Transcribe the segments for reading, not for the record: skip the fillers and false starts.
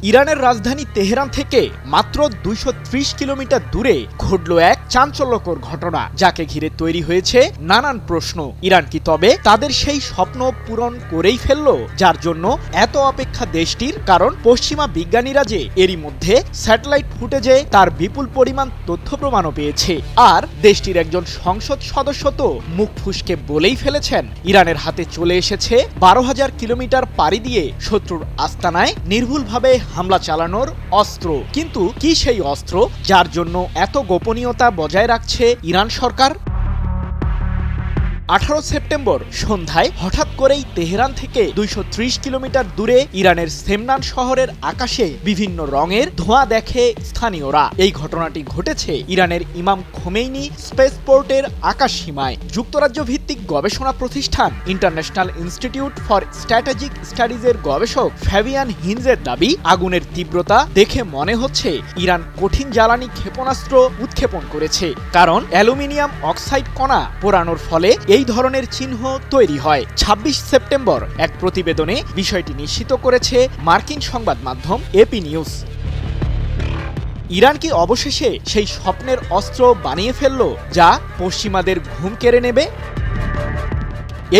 ইরানের রাজধানী তেহরান থেকে মাত্র ২৩০ কিলোমিটার দূরে ঘটল এক চাঞ্চল্যকর ঘটনা, যাকে ঘিরে তৈরি হয়েছে নানান প্রশ্ন। ইরান কি তবে তাদের সেই স্বপ্ন পূরণ করেই ফেলল, যার জন্য এত অপেক্ষা দেশটির? কারণ পশ্চিমা বিজ্ঞানীরা যে এরই মধ্যে স্যাটেলাইট ফুটেজে তার বিপুল পরিমাণ তথ্য প্রমাণও পেয়েছে। আর দেশটির একজন সংসদ সদস্য তো মুখ ফুসকে বলেই ফেলেছেন, ইরানের হাতে চলে এসেছে ১২,০০০ কিলোমিটার পাড়ি দিয়ে শত্রুর আস্তানায় নির্ভুলভাবে হামলা চালানোর অস্ত্র। কিন্তু কি সেই অস্ত্র, যার জন্য এত গোপনীয়তা বজায় রাখছে ইরান সরকার? ১৮ সেপ্টেম্বর সন্ধ্যায় হঠাৎ করেই তেহরান থেকে ২৩০ কিলোমিটার দূরে ইরানের সেমনান শহরের আকাশে বিভিন্ন রঙের ধোঁয়া দেখে স্থানীয়রা। এই ঘটনাটি ঘটেছে ইরানের ইমাম খোমেইনি স্পেসপোর্টের আকাশ সীমায়। যুক্তরাজ্য ভিত্তিক গবেষণা প্রতিষ্ঠান ইন্টারন্যাশনাল ইনস্টিটিউট ফর স্ট্র্যাটেজিক স্টাডিজের গবেষক ফ্যাবিয়ান হিনজের দাবি, আগুনের তীব্রতা দেখে মনে হচ্ছে ইরান কঠিন জ্বালানি ক্ষেপণাস্ত্র উৎক্ষেপণ করেছে। কারণ অ্যালুমিনিয়াম অক্সাইড কণা পোড়ানোর ফলে এই ধরনের চিহ্ন তৈরি হয়। ২৬ সেপ্টেম্বর এক প্রতিবেদনে বিষয়টি নিশ্চিত করেছে মার্কিন সংবাদ মাধ্যম এপি নিউজ। ইরান কি অবশেষে সেই স্বপ্নের অস্ত্র বানিয়ে ফেলল, যা পশ্চিমাদের ঘুম কেড়ে নেবে?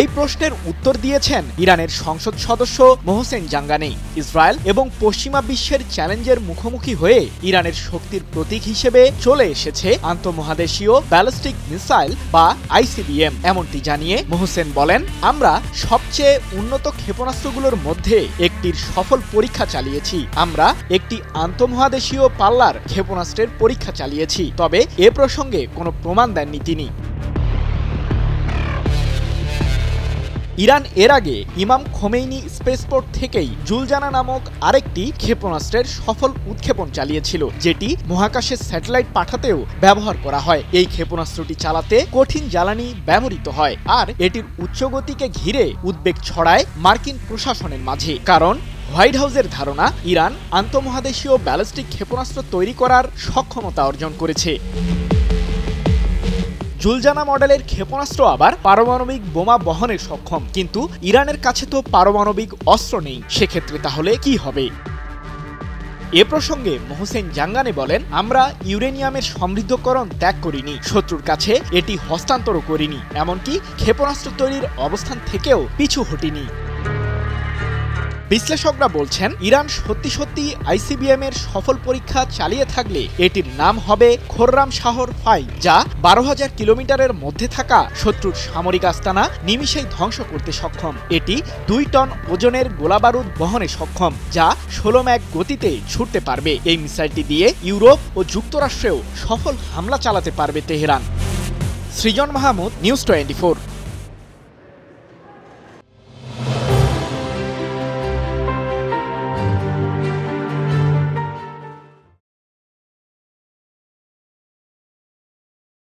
এই প্রশ্নের উত্তর দিয়েছেন ইরানের সংসদ সদস্য মোহসেন জাঙ্গানি। ইসরায়েল এবং পশ্চিমা বিশ্বের চ্যালেঞ্জের মুখোমুখি হয়ে ইরানের শক্তির প্রতীক হিসেবে চলে এসেছে আন্তঃমহাদেশীয় ব্যালিস্টিক মিসাইল বা আইসিবিএম। এমনটি জানিয়ে মোহসেন বলেন, আমরা সবচেয়ে উন্নত ক্ষেপণাস্ত্রগুলোর মধ্যে একটির সফল পরীক্ষা চালিয়েছি। আমরা একটি আন্তঃমহাদেশীয় পাল্লার ক্ষেপণাস্ত্রের পরীক্ষা চালিয়েছি। তবে এ প্রসঙ্গে কোনো প্রমাণ দেননি তিনি। ইরান এর আগে ইমাম খোমেইনি স্পেসপোর্ট থেকেই জুলজানা নামক আরেকটি ক্ষেপণাস্ত্রের সফল উৎক্ষেপণ চালিয়েছিল, যেটি মহাকাশে স্যাটেলাইট পাঠাতেও ব্যবহার করা হয়। এই ক্ষেপণাস্ত্রটি চালাতে কঠিন জ্বালানি ব্যবহৃত হয়, আর এটির উচ্চগতিকে ঘিরে উদ্বেগ ছড়ায় মার্কিন প্রশাসনের মাঝে। কারণ হোয়াইট হাউসের ধারণা, ইরান আন্তঃমহাদেশীয় ব্যালিস্টিক ক্ষেপণাস্ত্র তৈরি করার সক্ষমতা অর্জন করেছে। জুলজানা মডেলের ক্ষেপণাস্ত্র আবার পারমাণবিক বোমা বহনে সক্ষম, কিন্তু ইরানের কাছে তো পারমাণবিক অস্ত্র নেই। সেক্ষেত্রে তাহলে কি হবে? এ প্রসঙ্গে মোহসেন জাঙ্গানি বলেন, আমরা ইউরেনিয়ামের সমৃদ্ধকরণ ত্যাগ করিনি, শত্রুর কাছে এটি হস্তান্তর করিনি, এমনকি ক্ষেপণাস্ত্র তৈরির অবস্থান থেকেও পিছু হটিনি। বিশ্লেষকরা বলছেন, ইরান সত্যি সত্যি আইসিবিএম এর সফল পরীক্ষা চালিয়ে থাকলে এটির নাম হবে খোররাম শাহর 5, যা ১২,০০০ কিলোমিটারের মধ্যে থাকা শত্রুর সামরিক আস্তানা নিমিষেই ধ্বংস করতে সক্ষম। এটি ২ টন ওজনের গোলাবারুদ বহনে সক্ষম, যা ১৬ ম্যাক গতিতে ছুটতে পারবে। এই মিসাইলটি দিয়ে ইউরোপ ও যুক্তরাষ্ট্রেও সফল হামলা চালাতে পারবে তেহরান। সৃজন মাহমুদ, নিউজ 24।